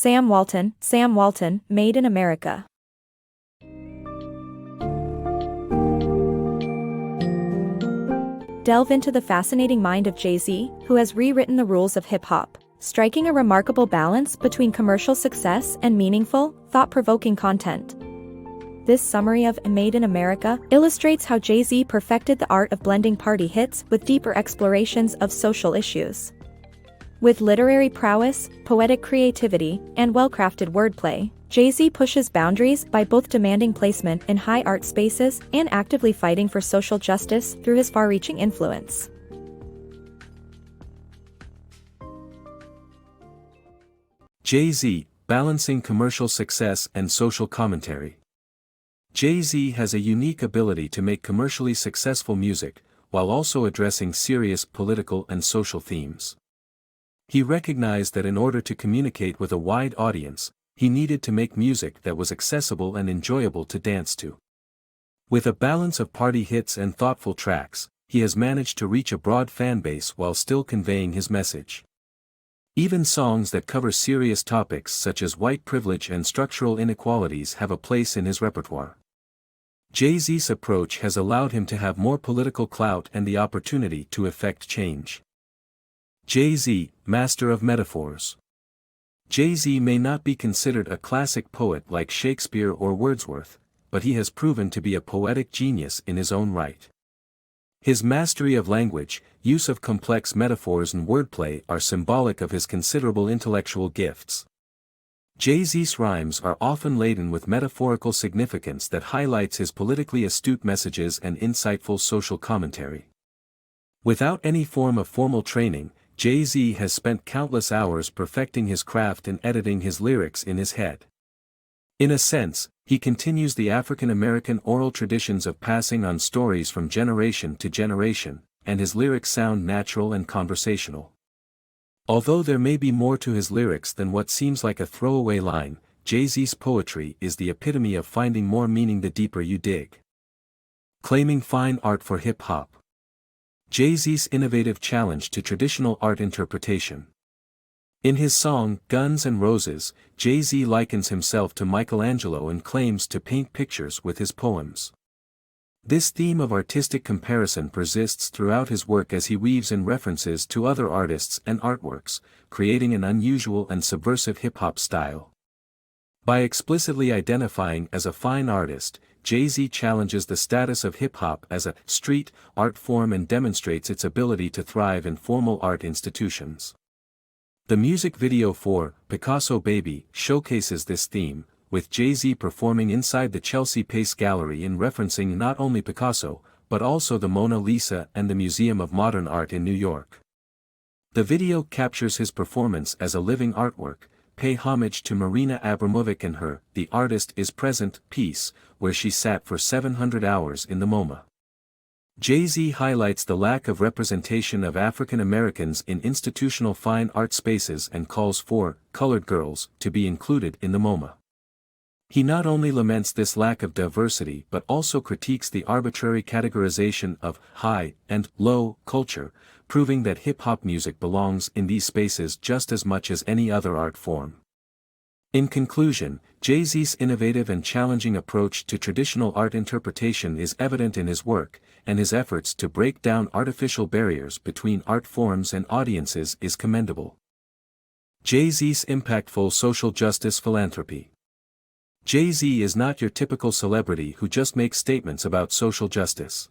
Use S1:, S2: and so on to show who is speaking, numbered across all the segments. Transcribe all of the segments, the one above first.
S1: Sam Walton, Made in America. Delve into the fascinating mind of Jay-Z, who has rewritten the rules of hip-hop, striking a remarkable balance between commercial success and meaningful, thought-provoking content. This summary of Made in America illustrates how Jay-Z perfected the art of blending party hits with deeper explorations of social issues. With literary prowess, poetic creativity, and well-crafted wordplay, Jay-Z pushes boundaries by both demanding placement in high art spaces and actively fighting for social justice through his far-reaching influence.
S2: Jay-Z, balancing commercial success and social commentary. Jay-Z has a unique ability to make commercially successful music, while also addressing serious political and social themes. He recognized that in order to communicate with a wide audience, he needed to make music that was accessible and enjoyable to dance to. With a balance of party hits and thoughtful tracks, he has managed to reach a broad fan base while still conveying his message. Even songs that cover serious topics such as white privilege and structural inequalities have a place in his repertoire. Jay-Z's approach has allowed him to have more political clout and the opportunity to effect change. Jay-Z, master of metaphors. Jay-Z may not be considered a classic poet like Shakespeare or Wordsworth, but he has proven to be a poetic genius in his own right. His mastery of language, use of complex metaphors and wordplay are symbolic of his considerable intellectual gifts. Jay-Z's rhymes are often laden with metaphorical significance that highlights his politically astute messages and insightful social commentary. Without any form of formal training, Jay-Z has spent countless hours perfecting his craft and editing his lyrics in his head. In a sense, he continues the African American oral traditions of passing on stories from generation to generation, and his lyrics sound natural and conversational. Although there may be more to his lyrics than what seems like a throwaway line, Jay-Z's poetry is the epitome of finding more meaning the deeper you dig. Claiming fine art for hip-hop. Jay-Z's innovative challenge to traditional art interpretation. In his song, Guns N' Roses, Jay-Z likens himself to Michelangelo and claims to paint pictures with his poems. This theme of artistic comparison persists throughout his work as he weaves in references to other artists and artworks, creating an unusual and subversive hip-hop style. By explicitly identifying as a fine artist, Jay-Z challenges the status of hip-hop as a street art form and demonstrates its ability to thrive in formal art institutions. The music video for Picasso Baby showcases this theme, with Jay-Z performing inside the Chelsea Pace Gallery in referencing not only Picasso, but also the Mona Lisa and the Museum of Modern Art in New York. The video captures his performance as a living artwork, pay homage to Marina Abramovic and her The Artist is Present piece, where she sat for 700 hours in the MoMA. Jay-Z highlights the lack of representation of African Americans in institutional fine art spaces and calls for colored girls to be included in the MoMA. He not only laments this lack of diversity but also critiques the arbitrary categorization of high and low culture, proving that hip-hop music belongs in these spaces just as much as any other art form. In conclusion, Jay-Z's innovative and challenging approach to traditional art interpretation is evident in his work, and his efforts to break down artificial barriers between art forms and audiences is commendable. Jay-Z's impactful social justice philanthropy. Jay-Z is not your typical celebrity who just makes statements about social justice.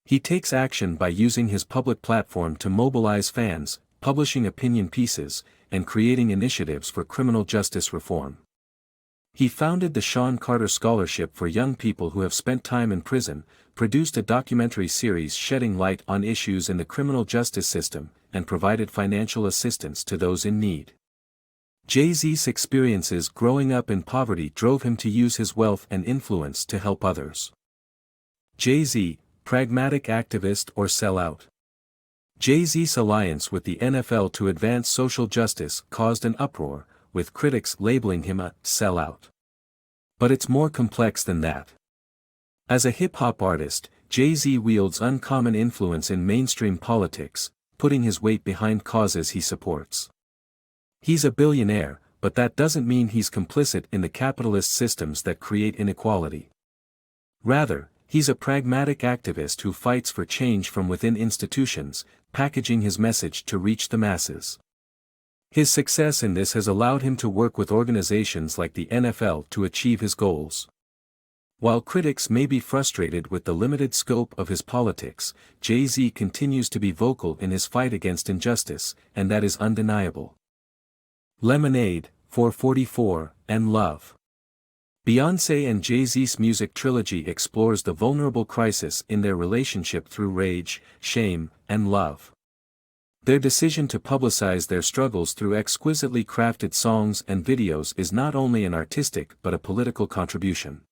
S2: He takes action by using his public platform to mobilize fans, publishing opinion pieces, and creating initiatives for criminal justice reform. He founded the Sean Carter Scholarship for young people who have spent time in prison, produced a documentary series shedding light on issues in the criminal justice system, and provided financial assistance to those in need. Jay-Z's experiences growing up in poverty drove him to use his wealth and influence to help others. Jay-Z, pragmatic activist or sellout. Jay-Z's alliance with the NFL to advance social justice caused an uproar, with critics labeling him a sellout. But it's more complex than that. As a hip-hop artist, Jay-Z wields uncommon influence in mainstream politics, putting his weight behind causes he supports. He's a billionaire, but that doesn't mean he's complicit in the capitalist systems that create inequality. Rather, he's a pragmatic activist who fights for change from within institutions, packaging his message to reach the masses. His success in this has allowed him to work with organizations like the NFL to achieve his goals. While critics may be frustrated with the limited scope of his politics, Jay-Z continues to be vocal in his fight against injustice, and that is undeniable. Lemonade, 444, and Love. Beyoncé and Jay-Z's music trilogy explores the vulnerable crisis in their relationship through rage, shame, and love. Their decision to publicize their struggles through exquisitely crafted songs and videos is not only an artistic but a political contribution.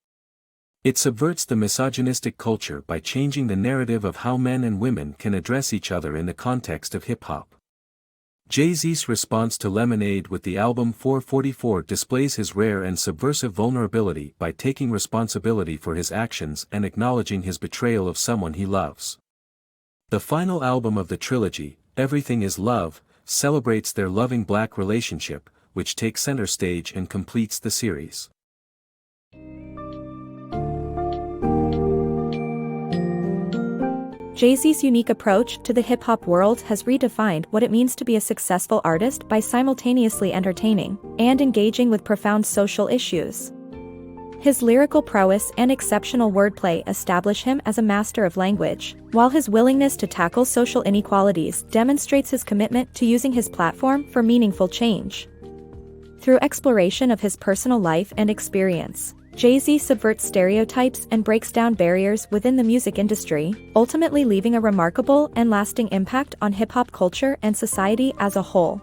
S2: It subverts the misogynistic culture by changing the narrative of how men and women can address each other in the context of hip-hop. Jay-Z's response to Lemonade with the album 444 displays his rare and subversive vulnerability by taking responsibility for his actions and acknowledging his betrayal of someone he loves. The final album of the trilogy, Everything Is Love, celebrates their loving black relationship, which takes center stage and completes the series.
S1: Jay-Z's unique approach to the hip-hop world has redefined what it means to be a successful artist by simultaneously entertaining and engaging with profound social issues. His lyrical prowess and exceptional wordplay establish him as a master of language, while his willingness to tackle social inequalities demonstrates his commitment to using his platform for meaningful change. Through exploration of his personal life and experience, Jay-Z subverts stereotypes and breaks down barriers within the music industry, ultimately leaving a remarkable and lasting impact on hip-hop culture and society as a whole.